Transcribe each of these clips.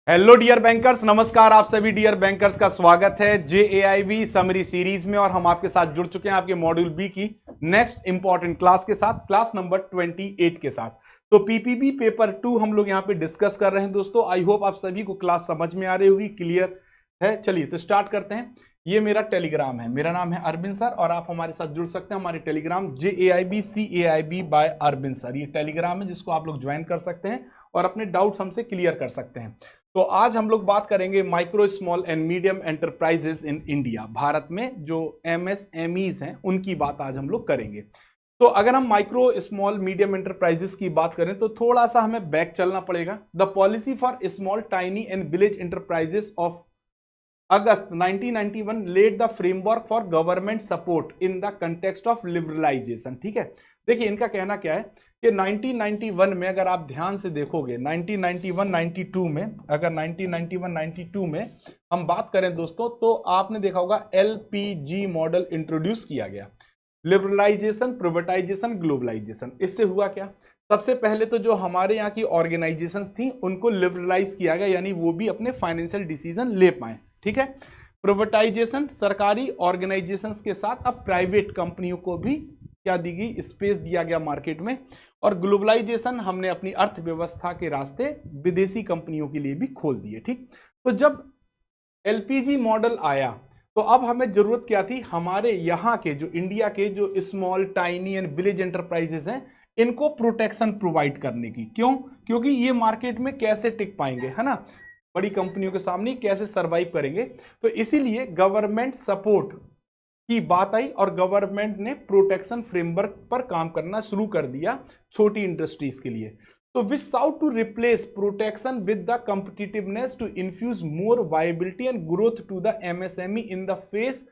Hello dear bankers, नमस्कार। आप सभी डियर बैंकर्स का स्वागत है JAIB समरी सीरीज में। और हम आपके साथ जुड़ चुके हैं आपके मॉड्यूल बी की नेक्स्ट इंपॉर्टेंट क्लास के साथ, क्लास नंबर 28 के साथ। तो PPB पेपर 2 हम लोग यहाँ पे डिस्कस कर रहे हैं दोस्तों। आई होप आप सभी को क्लास समझ में आ रही होगी, क्लियर है। चलिए तो स्टार्ट करते हैं। ये मेरा टेलीग्राम है, मेरा नाम है अरविंद सर, और आप हमारे साथ जुड़ सकते हैं हमारे Telegram JAIB CAIB by Arvind sir. ये टेलीग्राम है जिसको आप लोग ज्वाइन कर सकते हैं और अपने डाउट्स हमसे क्लियर कर सकते हैं। तो आज हम लोग बात करेंगे micro small and medium enterprises in India. Bharat में जो MSMEs हैं उनकी बात आज हम लोग करेंगे। तो अगर हम माइक्रो स्मॉल मीडियम एंटरप्राइजेस की बात करें तो थोड़ा सा हमें बैक चलना पड़ेगा। The policy for small tiny and village enterprises of August 1991 led the framework for government support in the context of liberalization. ठीक है, देखिए इनका कहना क्या है कि 1991 में अगर आप ध्यान से देखोगे 1991-92 में, अगर 1991-92 में हम बात करें दोस्तों, तो आपने देखा होगा LPG मॉडल इंट्रोड्यूस किया गया। Liberalisation, privatisation, globalisation. इससे हुआ क्या? सबसे पहले तो जो हमारे यहाँ की ऑर्गेनाइजेशंस थी उनको लिबरलाइज किया गया, यानी वो भी अपने फाइनेंशियल डिसीजन ले पाए। ठीक है, प्रिवेटाइजेशन, सरकारी ऑर्गेनाइजेशंस के साथ अब प्राइवेट कंपनियों को भी क्या दी गई, स्पेस दिया गया मार्केट में। और ग्लोबलाइजेशन, हमने अपनी अर्थव्यवस्था के रास्ते विदेशी कंपनियों के लिए भी खोल दिए। ठीक, तो जब LPG मॉडल आया तो अब हमें जरूरत क्या थी, हमारे यहाँ के जो इंडिया के जो small tiny and village enterprises हैं इनको प्रोटेक्शन प्रोवाइड करने की। क्यों? क्योंकि ये मार्केट में कैसे टिक पाएंगे, है ना, बड़ी कंपनियों के सामने कैसे सरवाइव करेंगे। तो इसीलिए गवर्नमेंट सपोर्ट की बात आई और गवर्नमेंट ने प्रोटेक्शन फ्रेमवर्क पर काम करना शुरू कर दिया छोटी इंडस्ट्रीज के लिए। तो which sought to replace protection with the competitiveness to infuse more viability and growth to the MSME in the face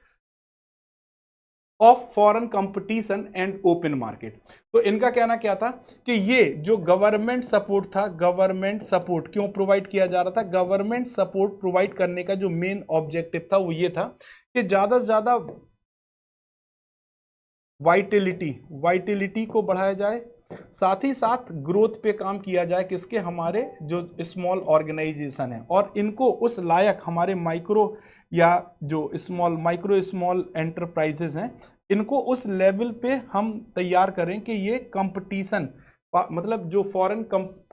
of foreign competition and open market. तो इनका कहना क्या था कि ये जो गवर्नमेंट सपोर्ट था, गवर्नमेंट सपोर्ट क्यों प्रोवाइड किया जा रहा था? गवर्नमेंट सपोर्ट प्रोवाइड करने का जो मेन ऑब्जेक्टिव था वो ये था कि ज्यादा से ज्यादा वाइटिलिटी को बढ़ाया जाए, साथ ही साथ ग्रोथ पे काम किया जाए। किसके? हमारे जो स्मॉल ऑर्गेनाइजेशन है, और इनको उस लायक हमारे माइक्रो या जो माइक्रो स्मॉल एंटरप्राइजेस हैं इनको उस लेवल पे हम तैयार करें कि ये कंपटीशन, मतलब जो फॉरेन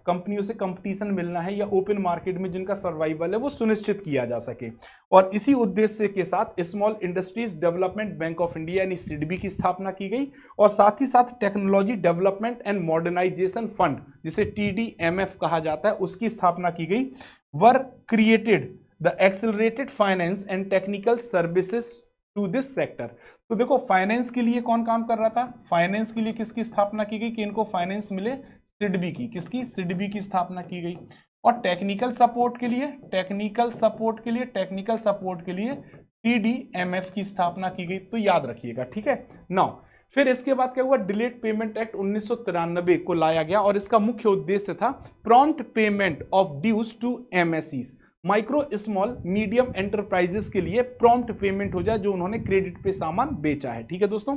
कंपनियों से कंपटीशन मिलना है या ओपन मार्केट में जिनका सर्वाइवल है वो सुनिश्चित किया जा सके। और इसी उद्देश्य के साथ small industries development bank of India यानी SIDBI की स्थापना की गई, और साथ ही साथ technology development and modernization fund जिसे TDMF कहा जाता है उसकी स्थापना की गई। Were created the accelerated finance and technical services to this sector. तो देखो फाइनेंस के लिए कौन काम कर रहा था? फाइनेंस के लिए किसकी स्थापना की गई कि इनको फाइनेंस मिले? SIDBI की। किसकी? SIDBI की स्थापना की गई। और टेक्निकल सपोर्ट के लिए TDMF की स्थापना की गई। तो याद रखिएगा, ठीक है। नाउ फिर इसके बाद क्या हुआ? डिलेड पेमेंट एक्ट 1993 को लाया गया, और इसका मुख्य उद्देश्य था prompt payment of dues to MSEs। Micro small medium enterprises के लिए प्रॉम्प्ट पेमेंट हो जाए जो उन्होंने क्रेडिट पे सामान बेचा है। ठीक है दोस्तों।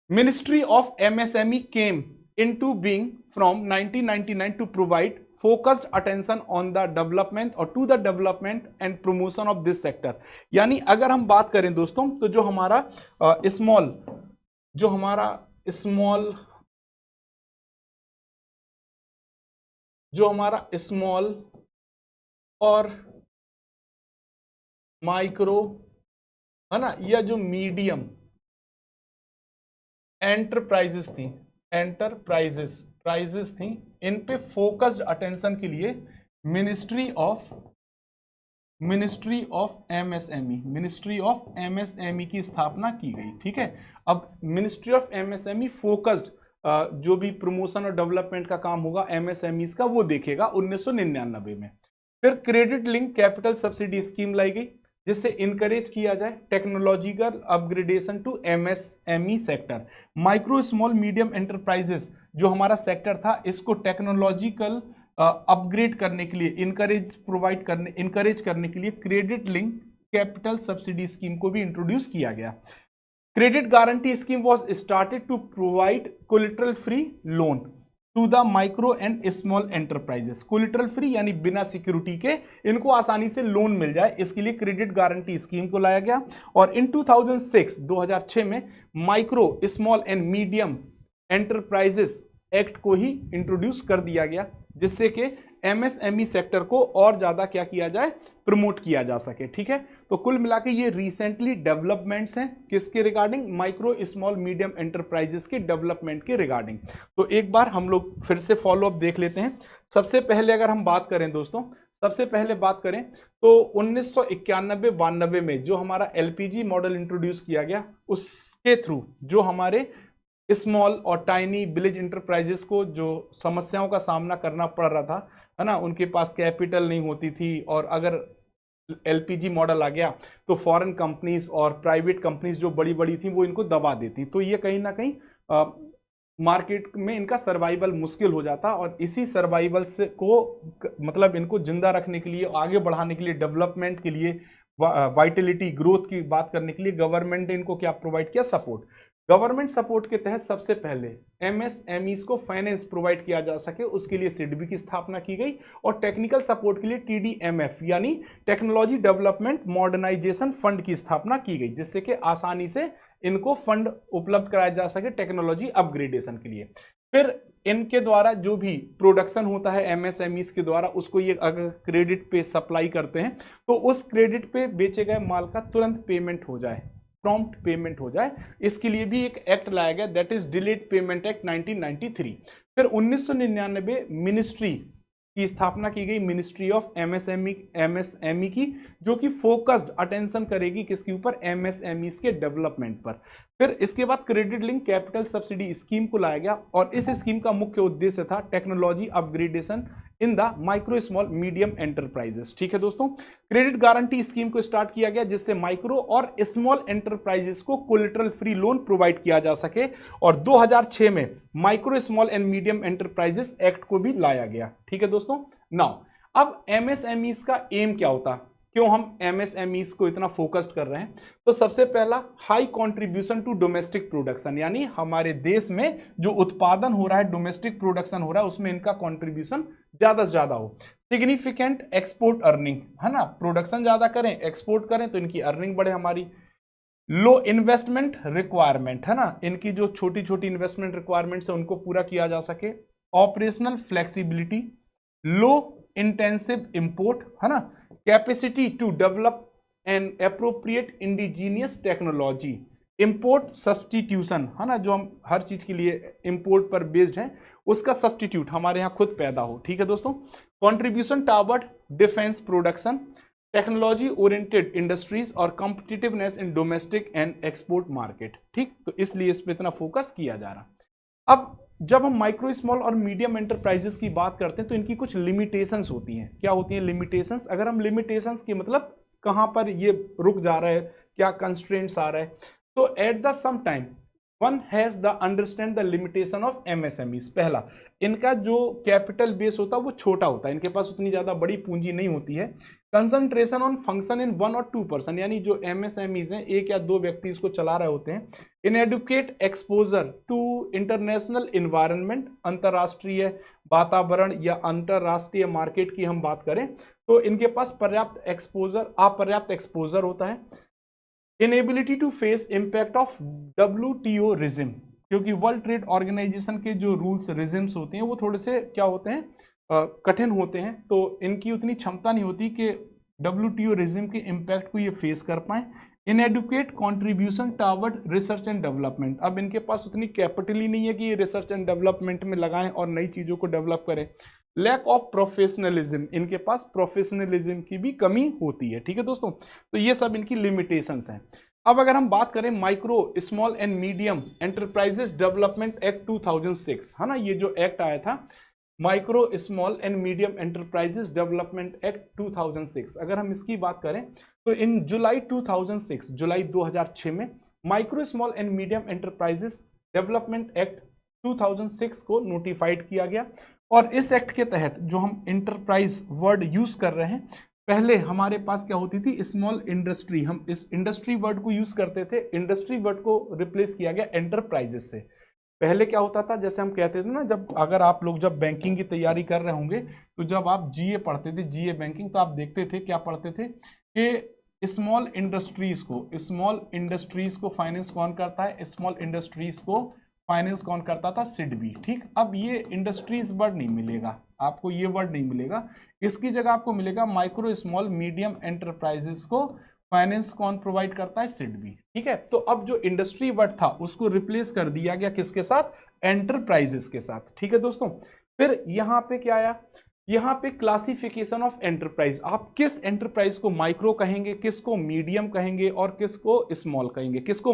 Ministry of MSME came into being from 1999 to provide focused attention on the development or to the development and promotion of this sector। यानी अगर हम बात करें दोस्तों तो जो हमारा स्मॉल और माइक्रो, है ना, या जो मीडियम एंटरप्राइजेस थी इन पे फोकस्ड अटेंशन के लिए मिनिस्ट्री ऑफ MSME की स्थापना की गई। ठीक है, अब मिनिस्ट्री ऑफ MSME फोकस्ड जो भी प्रमोशन और डेवलपमेंट का काम होगा MSMEs का वो देखेगा 1999 में। फिर credit link capital subsidy scheme लाई गई जिससे इनकरेज किया जाए technological upgradation to MSME sector. Micro small medium enterprises जो हमारा सेक्टर था इसको टेक्नोलॉजिकल अपग्रेड करने के लिए इनकरेज करने के लिए credit link capital subsidy scheme को भी इंट्रोड्यूस किया गया। Credit guarantee scheme was started to provide collateral free loan. To the micro and small enterprises, collateral free यानी बिना सिक्योरिटी के इनको आसानी से लोन मिल जाए, इसके लिए क्रेडिट गारंटी स्कीम को लाया गया। और इन 2006 में micro small and medium enterprises act को ही इंट्रोड्यूस कर दिया गया, जिससे कि एमएसएमई सेक्टर को और ज्यादा क्या किया जाए, प्रमोट किया जा सके। ठीक है, तो कुल मिला के ये रिसेंटली डेवलपमेंट्स हैं किसके regarding, micro small medium enterprises के डेवलपमेंट के रिगार्डिंग। तो एक बार हम लोग फिर से फॉलो अप देख लेते हैं। सबसे पहले अगर हम बात करें दोस्तों, सबसे पहले बात करें तो 1991-92 में जो हमारा एलपीजी मॉडल इंट्रोड्यूस किया गया, उसके थ्रू जो हमारे स्मॉल और टाइनी विलेज इंटरप्राइजेस को जो समस्याओं का सामना करना पड़ रहा था, है ना, उनके पास कैपिटल नहीं होती थी, और अगर एलपीजी मॉडल आ गया तो फॉरेन कंपनीज और प्राइवेट कंपनीज जो बड़ी बड़ी थी वो इनको दबा देती, तो ये कहीं ना कहीं मार्केट में इनका सर्वाइवल मुश्किल हो जाता। और इसी सर्वाइवल से को मतलब इनको जिंदा रखने के लिए, आगे बढ़ाने के लिए, डेवलपमेंट के लिए, वाइटलिटी ग्रोथ की बात करने के लिए गवर्नमेंट ने इनको क्या प्रोवाइड किया, सपोर्ट। गवर्नमेंट सपोर्ट के तहत सबसे पहले एमएसएमईज को फाइनेंस प्रोवाइड किया जा सके, उसके लिए सिडबी की स्थापना की गई, और टेक्निकल सपोर्ट के लिए टीडीएमएफ यानी टेक्नोलॉजी डेवलपमेंट मॉडर्नाइजेशन फंड की स्थापना की गई, जिससे कि आसानी से इनको फंड उपलब्ध कराया जा सके टेक्नोलॉजी अपग्रेडेशन के लिए। फिर इनके द्वारा जो भी प्रोडक्शन होता है एमएसएमईज के द्वारा, उसको ये अगर क्रेडिट पे सप्लाई करते हैं तो उस क्रेडिट पे बेचे गए माल का तुरंत पेमेंट हो जाए, प्रॉम्प्ट पेमेंट हो जाए, इसके लिए भी एक एक्ट लाया गया, that is delayed payment act 1993। फिर 1999 मिनिस्ट्री की स्थापना की गई, मिनिस्ट्री ऑफ एमएसएमई की, जो कि फोकस्ड अटेंशन करेगी किसके ऊपर, एमएसएमई के डेवलपमेंट पर। फिर इसके बाद credit link capital subsidy scheme को लाया गया, और इस स्कीम का मुख्य उद्देश्य था technology upgradation in the micro small medium enterprises. ठीक है दोस्तों, क्रेडिट गारंटी स्कीम को स्टार्ट किया गया, जिससे माइक्रो और स्मॉल एंटरप्राइजेस को कोलेटरल फ्री लोन प्रोवाइड किया जा सके। और 2006 में micro small and medium enterprises act को भी लाया गया। ठीक है दोस्तों, नाउ अब एमएसएमईज का एम क्या होता, क्यों हम एमएसएमईज को इतना फोकस्ड कर रहे हैं, तो सबसे पहला high contribution to domestic production, यानी हमारे देश में जो उत्पादन हो रहा है, डोमेस्टिक प्रोडक्शन हो रहा है, उसमें इनका कंट्रीब्यूशन ज्यादा से ज्यादा हो। सिग्निफिकेंट एक्सपोर्ट अर्निंग, है ना, प्रोडक्शन ज्यादा करें, एक्सपोर्ट करें तो इनकी अर्निंग बढ़े हमारी। लो इन्वेस्टमेंट रिक्वायरमेंट, है ना, इनकी जो छोटी छोटी इन्वेस्टमेंट रिक्वायरमेंट्स है उनको पूरा किया जा सके। Operational flexibility, low intensive import, है ना, capacity to develop and appropriate indigenous technology, import substitution, है ना, जो हम हर चीज के लिए इंपोर्ट पर बेस्ड है, उसका सब्सटीट्यूट हमारे यहाँ खुद पैदा हो। ठीक है दोस्तों, contribution toward defence production, technology oriented industries और competitiveness in domestic and export market. ठीक, तो इसलिए इस पे इतना फोकस किया जा रहा। अब जब हम माइक्रो स्मॉल और मीडियम एंटरप्राइजेस की बात करते हैं तो इनकी कुछ लिमिटेशंस होती हैं। क्या होती हैं लिमिटेशंस, अगर हम लिमिटेशंस की मतलब कहां पर ये रुक जा रहा है, क्या कंस्ट्रेंट्स आ रहा है, तो at the same time one has the understand the limitation of MSMEs. पहला, इनका जो कैपिटल बेस होता है वो छोटा होता है, इनके पास उतनी ज्यादा बड़ी पूंजी नहीं होती है। कंसंट्रेशन ऑन फंक्शन इन 1 और 2%, यानी जो एमएसएमईज हैं, एक या दो व्यक्ति इसको चला रहे होते हैं। Inadequate exposure to international environment, अंतरराष्ट्रीय वातावरण या अंतरराष्ट्रीय मार्केट की हम बात करें तो इनके पास अपर्याप्त एक्सपोजर होता है। Inability to face impact of WTO regime, क्योंकि वर्ल्ड ट्रेड ऑर्गेनाइजेशन के जो रूल्स रिजिम्स होते हैं वो थोड़े से क्या होते हैं, कठिन होते हैं, तो इनकी उतनी क्षमता नहीं होती कि WTO रिजिम के इम्पैक्ट को ये फेस कर पाए। Inadequate contribution toward research and development, अब इनके पास उतनी कैपिटल ही नहीं है कि ये रिसर्च एंड डेवलपमेंट में लगाएं और नई चीज़ों को डेवलप करें। लैक ऑफ प्रोफेशनलिज्म, इनके पास प्रोफेशनलिज्म की भी कमी होती है। ठीक है दोस्तों, तो ये सब इनकी लिमिटेशंस हैं। अब अगर हम बात करें micro small and medium enterprises development act 2006, है ना, ये जो एक्ट आया था micro small and medium enterprises development act 2006, अगर हम इसकी बात करें तो इन जुलाई 2006 में micro small and medium enterprises development act 2006 को नोटिफाइड किया गया। और इस एक्ट के तहत जो हम इंटरप्राइज वर्ड यूज कर रहे हैं, पहले हमारे पास क्या होती थी, स्मॉल इंडस्ट्री, हम इस इंडस्ट्री वर्ड को यूज करते थे, इंडस्ट्री वर्ड को रिप्लेस किया गया एंटरप्राइजेस से। पहले क्या होता था, जैसे हम कहते थे ना, जब अगर आप लोग जब बैंकिंग की तैयारी कर रहे होंगे तो जब आप जीए पढ़ते थे, जीए बैंकिंग, तो आप देखते थे क्या पढ़ते थे कि स्मॉल इंडस्ट्रीज को फाइनेंस कौन करता है, स्मॉल इंडस्ट्रीज को फाइनेंस कौन करता था, सिडबी। ठीक, अब ये इंडस्ट्रीज वर्ड नहीं मिलेगा आपको, ये वर्ड नहीं मिलेगा, इसकी जगह आपको मिलेगा माइक्रो स्मॉल मीडियम एंटरप्राइजेस को फाइनेंस कौन प्रोवाइड करता है, सिडबी। ठीक है, तो अब जो इंडस्ट्री वर्ड था उसको रिप्लेस कर दिया गया किसके साथ, एंटरप्राइजेस के साथ। ठीक है दोस्तों, फिर यहां पे क्या आया, यहां पे क्लासिफिकेशन ऑफ एंटरप्राइज, आप किस एंटरप्राइज को माइक्रो कहेंगे, किसको मीडियम कहेंगे और किसको स्मॉल कहेंगे, किसको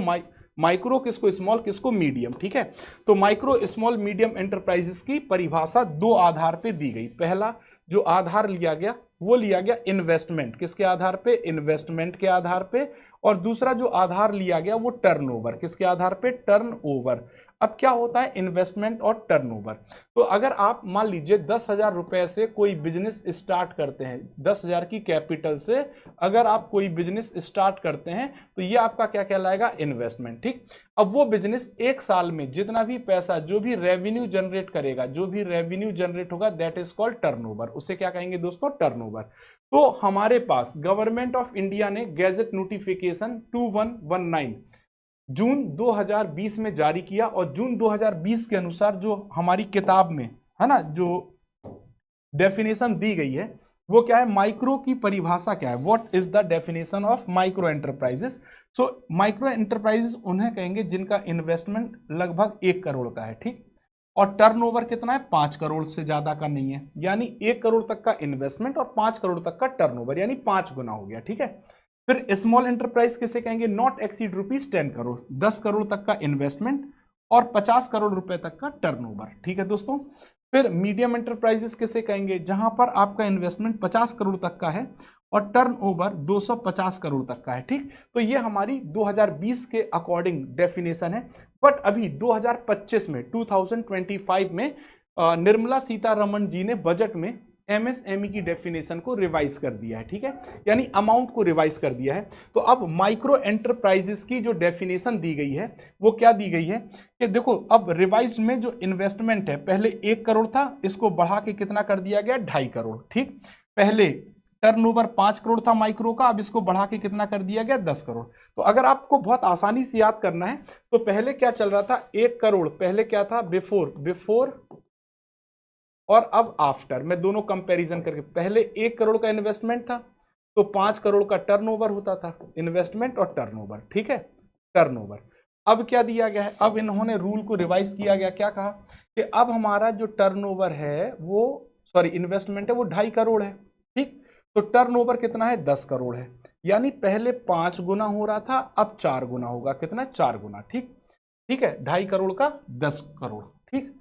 माइक्रो, किसको स्मॉल, किसको मीडियम। ठीक है, तो माइक्रो स्मॉल मीडियम एंटरप्राइजेस की परिभाषा दो आधार पे दी गई। पहला जो आधार लिया गया वो लिया गया इन्वेस्टमेंट, किसके आधार पे, इन्वेस्टमेंट के आधार पे, और दूसरा जो आधार लिया गया वो टर्नओवर, किसके आधार पे, टर्नओवर। अब क्या होता है इन्वेस्टमेंट और टर्नओवर, तो अगर आप मान लीजिए 10,000 रुपए से कोई बिजनेस स्टार्ट करते हैं, 10,000 की कैपिटल से अगर आप कोई बिजनेस स्टार्ट करते हैं तो ये आपका क्या कहलाएगा, इन्वेस्टमेंट। ठीक, अब वो बिजनेस एक साल में जितना भी पैसा, जो भी रेवेन्यू जनरेट करेगा, जो भी रेवेन्यू जनरेट होगा, दैट इज कॉल्ड टर्नओवर, उसे क्या कहेंगे दोस्तों, टर्नओवर। तो हमारे पास गवर्नमेंट ऑफ इंडिया ने गैजेट नोटिफिकेशन 2119 जून 2020 में जारी किया, और जून 2020 के अनुसार जो हमारी किताब में है ना, जो डेफिनेशन दी गई है वो क्या है, माइक्रो की परिभाषा क्या है, what is the definition of micro enterprises. So micro enterprises उन्हें कहेंगे जिनका इन्वेस्टमेंट लगभग 1 करोड़ का है। ठीक, और टर्नओवर कितना है, 5 करोड़ से ज्यादा का नहीं है, यानी 1 करोड़ तक का इन्वेस्टमेंट और 5 करोड़ तक का टर्नओवर, यानी 5 गुना हो गया। ठीक है, फिर स्मॉल एंटरप्राइज किसे कहेंगे, नॉट एक्सीड ₹10 करोड़, 10 करोड़ तक का इन्वेस्टमेंट और 50 करोड़ रुपए तक का टर्नओवर। ठीक है दोस्तों, फिर मीडियम एंटरप्राइजेस किसे कहेंगे, जहां पर आपका इन्वेस्टमेंट 50 करोड़ तक का है और टर्नओवर 250 करोड़ तक का है। ठीक, तो ये हमारी 2020 के अकॉर्डिंग डेफिनेशन है। बट अभी 2025 में 2025 में निर्मला सीतारमण जी ने बजट में एमएसएमई की डेफिनेशन को रिवाइज कर दिया है। ठीक है, यानी अमाउंट को रिवाइज कर दिया है। तो अब माइक्रो एंटरप्राइजेस की जो डेफिनेशन दी गई है वो क्या दी गई है कि देखो, अब रिवाइज में जो इन्वेस्टमेंट है पहले 1 करोड़ था, इसको बढ़ा के कितना कर दिया गया, 2.5 करोड़। ठीक, पहले टर्नओवर 5 करोड़ था माइक्रो का, अब इसको बढ़ा के कितना कर दिया गया, 10 करोड़। तो अगर आपको बहुत आसानी से याद करना है तो पहले क्या चल रहा था, 1 करोड़ पहले क्या था, बिफोर और अब आफ्टर, मैं दोनों कंपैरिजन करके, पहले 1 करोड़ का इन्वेस्टमेंट था तो 5 करोड़ का टर्नओवर होता था, इन्वेस्टमेंट और टर्नओवर। ठीक है, टर्नओवर। अब क्या दिया गया है, अब इन्होंने रूल को रिवाइज किया गया, क्या कहा कि अब हमारा जो टर्नओवर है वो, सॉरी इन्वेस्टमेंट है वो 2.5 करोड़ है। ठीक, तो टर्नओवर कितना है, 10 करोड़ है, यानी पहले 5 गुना हो रहा था, अब 4 गुना होगा, कितना, 4 गुना। ठीक, ठीक है, 2.5 करोड़ का 10 करोड़। ठीक,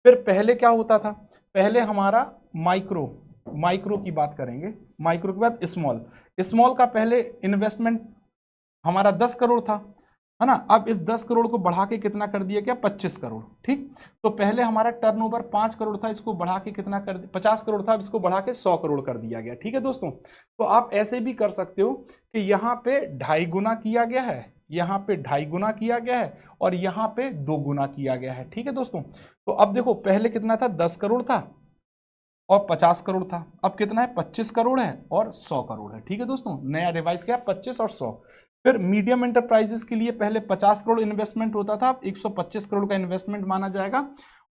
फिर पहले क्या होता था, पहले हमारा माइक्रो की बात करेंगे, माइक्रो के बाद स्मॉल, स्मॉल का पहले इन्वेस्टमेंट हमारा 10 करोड़ था, है ना, अब इस 10 करोड़ को बढ़ा के कितना कर दिया गया, 25 करोड़। ठीक, तो पहले हमारा टर्नओवर 5 करोड़ था, इसको बढ़ा के कितना कर, 50 करोड़ था, अब इसको बढ़ा के 100 करोड़ कर दिया गया। ठीक है दोस्तों, तो आप ऐसे भी कर सकते हो कि यहाँ पे 2.5 गुना किया गया है, यहाँ पे 2.5 गुना किया गया है और यहाँ पे 2 गुना किया गया है। ठीक है दोस्तों, तो अब देखो पहले कितना था, 10 करोड़ था और 50 करोड़ था, अब कितना है, 25 करोड़ है और 100 करोड़ है। ठीक है दोस्तों, नया रिवाइज किया 25 और 100। फिर मीडियम एंटरप्राइजेस के लिए पहले 50 करोड़ इन्वेस्टमेंट होता था, अब 125 करोड़ का इन्वेस्टमेंट माना जाएगा,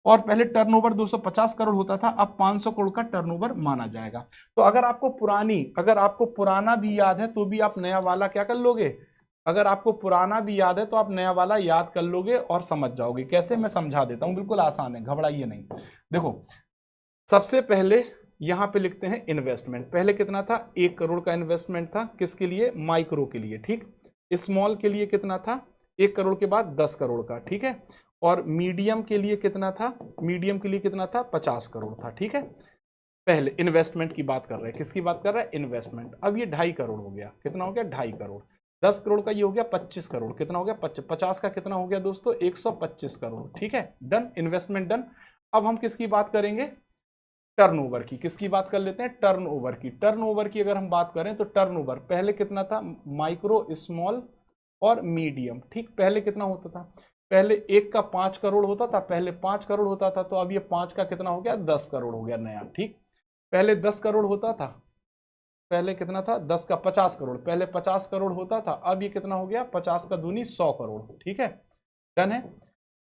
और पहले टर्नओवर 250 करोड़ होता था, अब 500 करोड़ का टर्नओवर माना जाएगा। तो अगर आपको पुराना भी याद है तो भी आप नया वाला क्या कर लोगे, अगर आपको पुराना भी याद है तो आप नया वाला याद कर लोगे और समझ जाओगे। कैसे, मैं समझा देता हूं, बिल्कुल आसान है, घबराइए नहीं। देखो, सबसे पहले यहां पे लिखते हैं इन्वेस्टमेंट, पहले कितना था, 1 करोड़ का इन्वेस्टमेंट था, किसके लिए, माइक्रो के लिए। ठीक, स्मॉल के लिए कितना था, 1 करोड़ के बाद 10 करोड़ का। ठीक है, और मीडियम के लिए कितना था, मीडियम के लिए कितना था, 50 करोड़ था। ठीक है, पहले इन्वेस्टमेंट की बात कर रहे हैं, किसकी बात कर रहे हैं, इन्वेस्टमेंट। अब ये 2.5 करोड़ हो गया, कितना हो गया, 2.5 करोड़। 10 करोड़ का ये हो गया 25 करोड़, कितना हो गया, 50 का कितना हो गया दोस्तों, 125 करोड़। ठीक है, डन, इन्वेस्टमेंट डन। अब हम किसकी बात करेंगे, टर्नओवर की, किसकी बात कर लेते हैं, टर्नओवर की। टर्नओवर की अगर हम बात करें तो टर्नओवर पहले कितना था, माइक्रो, स्मॉल और मीडियम। ठीक, पहले कितना होता था, पहले 1 का 5 करोड़ होता था, पहले 5 करोड़ होता था, तो अब ये 5 का कितना हो गया, 10 करोड़ हो गया नया। ठीक, पहले 10 करोड़ होता था, पहले कितना था, 10 का 50 करोड़, पहले 50 करोड़ होता था, अब ये कितना हो गया, 50 का दूनी 100 करोड़। ठीक है, डन है।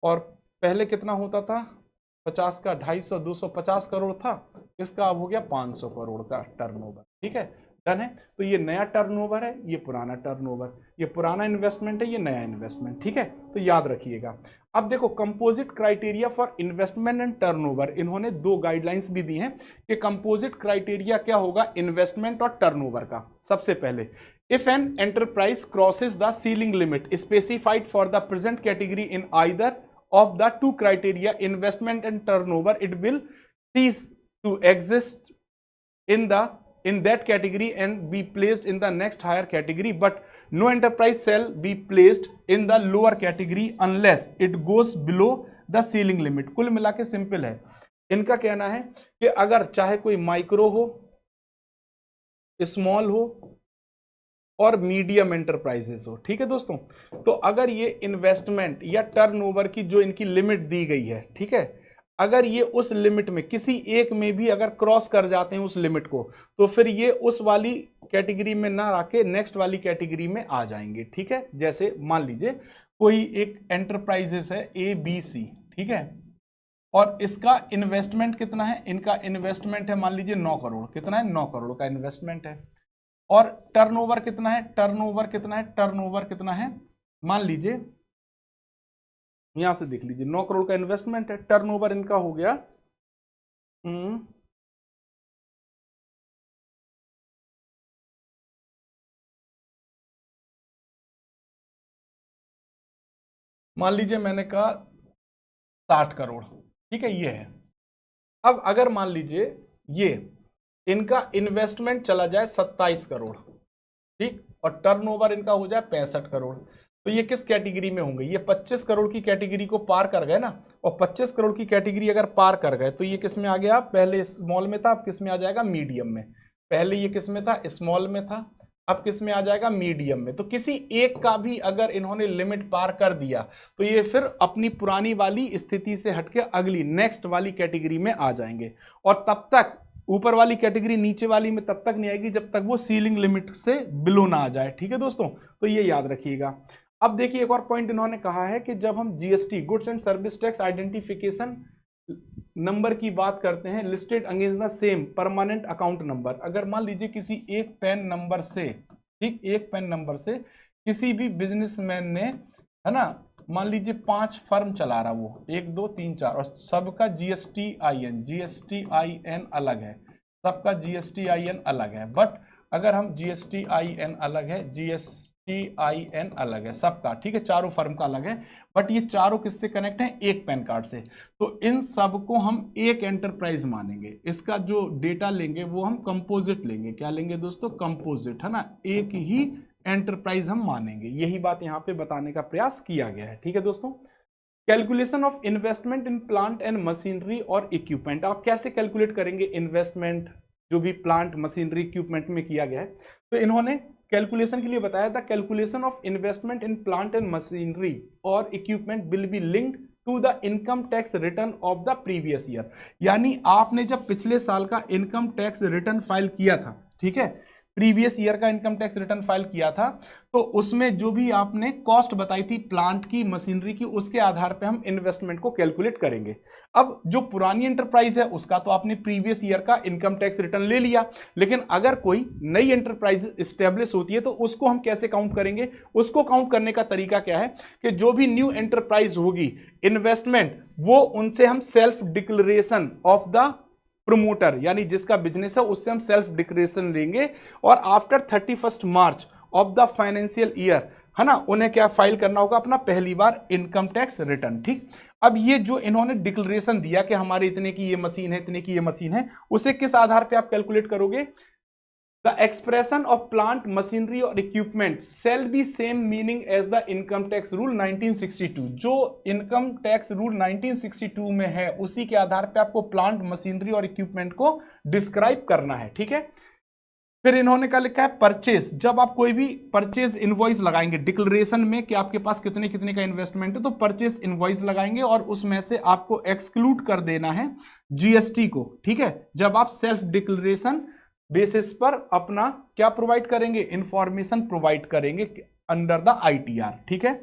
और पहले कितना होता था, 50 का 250, 250 करोड़ था, इसका अब हो गया 500 करोड़ का टर्नओवर। ठीक है, डन है। तो ये नया टर्नओवर है, ये पुराना टर्नओवर, ये पुराना इन्वेस्टमेंट है, ये नया इन्वेस्टमेंट। ठीक है, तो याद रखिएगा। अब देखो composite criteria for investment and turnover, इन्होंने 2 गाइडलाइंस भी दी हैं कि कंपोजिट क्राइटेरिया क्या होगा इन्वेस्टमेंट और टर्नओवर का। सबसे पहले, if an enterprise crosses the ceiling limit specified for the present category in either of the 2 criteria, investment and turnover, it will cease to exist in that category and be placed in the next higher category, but no enterprise shall be placed in the lower category unless it goes below the ceiling limit। कुल मिला के simple है, इनका कहना है कि अगर चाहे कोई माइक्रो हो, स्मॉल हो और मीडियम एंटरप्राइजेस हो, ठीक है दोस्तों, तो अगर ये इन्वेस्टमेंट या टर्नओवर की जो इनकी लिमिट दी गई है, ठीक है, अगर ये उस लिमिट में किसी एक में भी अगर क्रॉस कर जाते हैं उस लिमिट को, तो फिर ये उस वाली कैटेगरी में ना आके नेक्स्ट वाली कैटेगरी में आ जाएंगे। ठीक है, जैसे मान लीजिए कोई एक एंटरप्राइजेस है ABC, ठीक है, और इसका इन्वेस्टमेंट कितना है, इनका इन्वेस्टमेंट है मान लीजिए 9 करोड़, कितना है, 9 करोड़ का इन्वेस्टमेंट है, और टर्नओवर कितना है, टर्नओवर कितना है, टर्नओवर कितना है, मान लीजिए यहां से देख लीजिए 9 करोड़ का इन्वेस्टमेंट है, टर्नओवर इनका हो गया मान लीजिए मैंने कहा 60 करोड़। ठीक है, ये है। अब अगर मान लीजिए ये इनका इन्वेस्टमेंट चला जाए 27 करोड़, ठीक, और टर्नओवर इनका हो जाए 65 करोड़, तो ये किस कैटेगरी में होंगे, ये 25 करोड़ की कैटेगरी को पार कर गए ना, और 25 करोड़ की कैटेगरी अगर पार कर गए तो ये किस में आ गया, पहले स्मॉल में था, अब किस में आ जाएगा, मीडियम में। पहले ये किस में था, स्मॉल में था, अब किस में आ जाएगा, मीडियम में। तो किसी एक का भी अगर इन्होंने लिमिट पार कर दिया तो ये फिर अपनी पुरानी वाली स्थिति से हटके अगली नेक्स्ट वाली कैटेगरी में आ जाएंगे, और तब तक ऊपर वाली कैटेगरी नीचे वाली में तब तक नहीं आएगी जब तक वो सीलिंग लिमिट से बिलो ना आ जाए। ठीक है दोस्तों, तो ये याद रखिएगा। अब देखिए एक और पॉइंट इन्होंने कहा है कि जब हम GST goods and service tax identification number की बात करते हैं, listed against the same permanent account number, अगर मान लीजिए किसी एक पैन नंबर से, ठीक, एक पैन नंबर से किसी भी बिजनेसमैन ने, है ना, मान लीजिए 5 फर्म चला रहा वो, 1 2 3 4, और सबका जीएसटीआईएन अलग है, सबका जीएसटीआईएन अलग है, बट अगर हम जीएसटीआईएन अलग है, जीएसटीआईएन अलग है सबका, ठीक है, चारों फर्म का अलग है, बट ये चारों किससे कनेक्ट हैं, एक पैन कार्ड से, तो इन सब को हम एक एंटरप्राइज मानेंगे। इसका जो डेटा लेंगे वो हम कंपोजिट लेंगे, क्या लेंगे दोस्तों, कंपोजिट, है ना, एक ही एंटरप्राइज हम मानेंगे। यही बात यहां पे बताने का प्रयास किया गया है। ठीक है दोस्तों, calculation of investment in plant and machinery और इक्विपमेंट, आप कैसे कैलकुलेट करेंगे इन्वेस्टमेंट जो भी प्लांट मशीनरी इक्विपमेंट में किया गया है, तो इन्होंने कैलकुलेशन के लिए बताया था, calculation of investment in plant and machinery और equipment will be linked to the income tax return of the previous year. यानी आपने जब पिछले साल का इनकम टैक्स रिटर्न फाइल किया था, ठीक है, प्रीवियस ईयर का इनकम टैक्स रिटर्न फाइल किया था, तो उसमें जो भी आपने कॉस्ट बताई थी प्लांट की, मशीनरी की, उसके आधार पे हम इन्वेस्टमेंट को कैलकुलेट करेंगे। अब जो पुरानी एंटरप्राइज है उसका तो आपने प्रीवियस ईयर का इनकम टैक्स रिटर्न ले लिया, लेकिन अगर कोई नई एंटरप्राइज स्टेब्लिश होती है तो उसको हम कैसे काउंट करेंगे, उसको काउंट करने का तरीका क्या है कि जो भी न्यू एंटरप्राइज होगी इन्वेस्टमेंट, वो उनसे हम self declaration of the promoter, यानी जिसका बिजनेस है उससे हम सेल्फ डिक्लेरेशन लेंगे, और after 31 March of the financial year, है ना, उन्हें क्या फाइल करना होगा, अपना पहली बार इनकम टैक्स रिटर्न। ठीक, अब ये जो इन्होंने डिक्लेरेशन दिया कि हमारे इतने की ये मशीन है, इतने की ये मशीन है, उसे किस आधार पे आप कैलकुलेट करोगे, the expression of plant machinery और equipment shall be same meaning as the income tax rule 1962। जो इनकम टैक्स रूल 1962 में है उसी के आधार पे आपको प्लांट मशीनरी और इक्विपमेंट को डिस्क्राइब करना है। ठीक है, फिर इन्होंने क्या लिखा है, परचेज। जब आप कोई भी परचेज इनवॉइस लगाएंगे डिक्लेरेशन में कि आपके पास कितने कितने का इन्वेस्टमेंट है, तो परचेज इनवॉइस लगाएंगे और उसमें से आपको एक्सक्लूड कर देना है जीएसटी को। ठीक है, जब आप सेल्फ डिक्लेरेशन बेसिस पर अपना क्या प्रोवाइड करेंगे, इंफॉर्मेशन प्रोवाइड करेंगे अंडर द आईटीआर। ठीक है,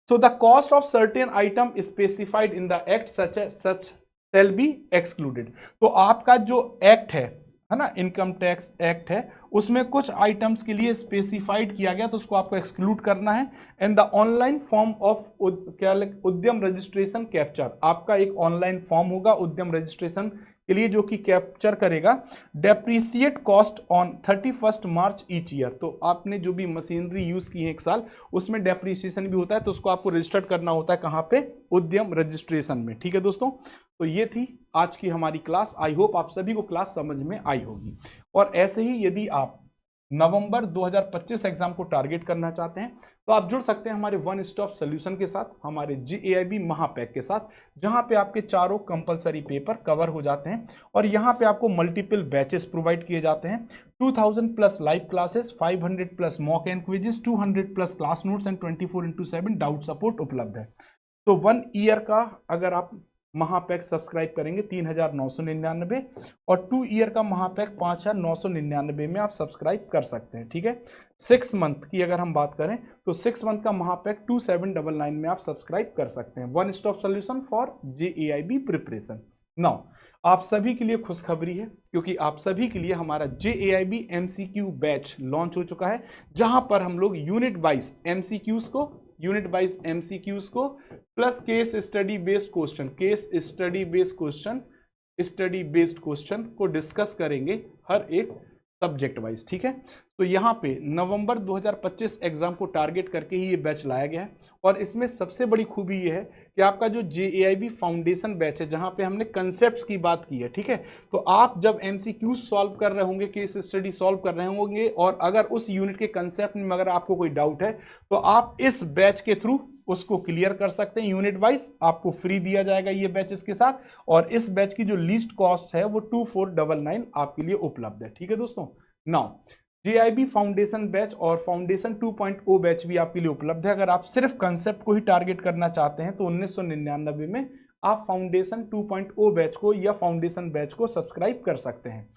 so the cost of certain item specified in the act such shall be excluded. तो आपका जो एक्ट है ना, इनकम टैक्स एक्ट है, उसमें कुछ आइटम्स के लिए स्पेसिफाइड किया गया तो उसको आपको एक्सक्लूड करना है। And the online form of क्या उद्यम रजिस्ट्रेशन कैप्चर, आपका एक ऑनलाइन फॉर्म होगा उद्यम रजिस्ट्रेशन के लिए जो कि कैप्चर करेगा depreciate cost on 31 March each year. तो आपने जो भी मशीनरी यूज की है एक साल, उसमें डेप्रिसिएशन भी होता है, तो उसको आपको रजिस्टर्ड करना होता है कहाँ पे, उद्यम रजिस्ट्रेशन में। ठीक है दोस्तों, तो ये थी आज की हमारी क्लास। आई होप आप सभी को क्लास समझ में आई होगी। और ऐसे ही यदि आप नवंबर 2025 एग्जाम को टारगेट करना चाहते हैं तो आप जुड़ सकते हैं हमारे वन स्टॉप सोल्यूशन के साथ, हमारे GAIB महापैक के साथ, जहां पे आपके चारों कंपलसरी पेपर कवर हो जाते हैं और यहां पे आपको मल्टीपल बैचेस प्रोवाइड किए जाते हैं। 2000 plus live classes, 500 plus mock and quizzes, 200 plus class notes and 24/7 doubt support उपलब्ध है। तो 1 ईयर का अगर आप महापैक सब्सक्राइब करेंगे 3999 और 2 ईयर का महापैक 5999 में आप सब्सक्राइब कर सकते हैं। ठीक है, 6 मंथ की अगर हम बात करें तो 6 मंथ का महापैक 2799 में आप सब्सक्राइब कर सकते हैं। One stop solution for GAIB preparation. Now आप सभी के लिए खुशखबरी है, क्योंकि आप सभी के लिए हमारा GAIB MCQ बैच लॉन्च हो चुका है, जहां पर हम लोग यूनिट वाइज MCQs को plus case study based question को डिस्कस करेंगे हर एक सब्जेक्ट वाइज। ठीक है, तो यहाँ पे नवंबर 2025 एग्जाम को टारगेट करके ही ये बैच लाया गया है। और इसमें सबसे बड़ी खूबी ये है कि आपका जो GAIB फाउंडेशन बैच है, जहाँ पे हमने कंसेप्ट्स की बात की है, ठीक है, तो आप जब MCQ सॉल्व कर रहे होंगे, केस स्टडी सॉल्व कर रहे होंगे, और अगर उस यूनिट के कंसेप्ट में अगर आपको कोई डाउट है तो आप इस बैच के थ्रू उसको क्लियर कर सकते हैं। यूनिट वाइज आपको फ्री दिया जाएगा ये बैच इसके साथ, और इस बैच की जो लीस्ट कॉस्ट है वो 2499 आपके लिए उपलब्ध है। ठीक है दोस्तों, नाउ GAIB फाउंडेशन बैच और फाउंडेशन 2.0 बैच भी आपके लिए उपलब्ध है। अगर आप सिर्फ कंसेप्ट को ही टारगेट करना चाहते हैं तो 1999 में आप फाउंडेशन 2.0 बैच को या फाउंडेशन बैच को सब्सक्राइब कर सकते हैं।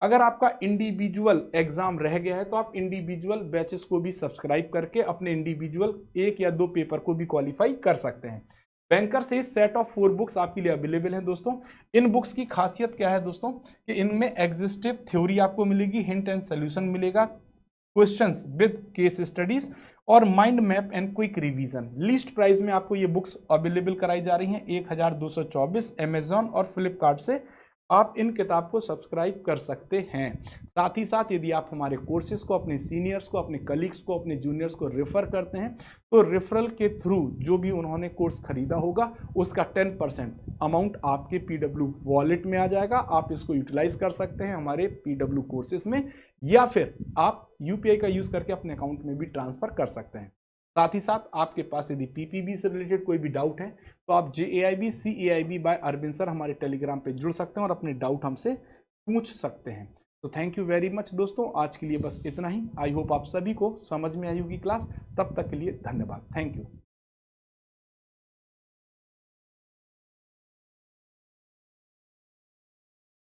अगर आपका इंडिविजुअल एग्जाम रह गया है तो आप इंडिविजुअल बैचेस को भी सब्सक्राइब करके अपने इंडिविजुअल 1 या 2 पेपर को भी क्वालिफाई कर सकते हैं। बैंकर से सेट ऑफ 4 बुक्स आपके लिए अवेलेबल हैं दोस्तों। इन बुक्स की खासियत क्या है दोस्तों, कि इनमें एग्जिस्टिव थ्योरी आपको मिलेगी, हिंट एंड सोल्यूशन मिलेगा, क्वेश्चंस विद केस स्टडीज और mind map and quick revision. Least price में आपको ये बुक्स अवेलेबल कराई जा रही हैं 1224। अमेजॉन और फ्लिपकार्ट से आप इन किताब को सब्सक्राइब कर सकते हैं। साथ ही साथ यदि आप हमारे कोर्सेज को अपने सीनियर्स को, अपने कलीग्स को, अपने जूनियर्स को रेफर करते हैं तो रेफरल के थ्रू जो भी उन्होंने कोर्स खरीदा होगा उसका 10% अमाउंट आपके PW वॉलेट में आ जाएगा। आप इसको यूटिलाइज कर सकते हैं हमारे PW कोर्सेज में, या फिर आप UPI का यूज करके अपने अकाउंट में भी ट्रांसफर कर सकते हैं। साथ ही साथ आपके पास यदि PPB से रिलेटेड कोई भी डाउट है तो आप GAIB CAIB by Arvind sir हमारे टेलीग्राम पे जुड़ सकते हैं और अपने डाउट हमसे पूछ सकते हैं। तो थैंक यू वेरी मच दोस्तों, आज के लिए बस इतना ही। आई होप आप सभी को समझ में आई होगी क्लास। तब तक के लिए धन्यवाद, थैंक यू।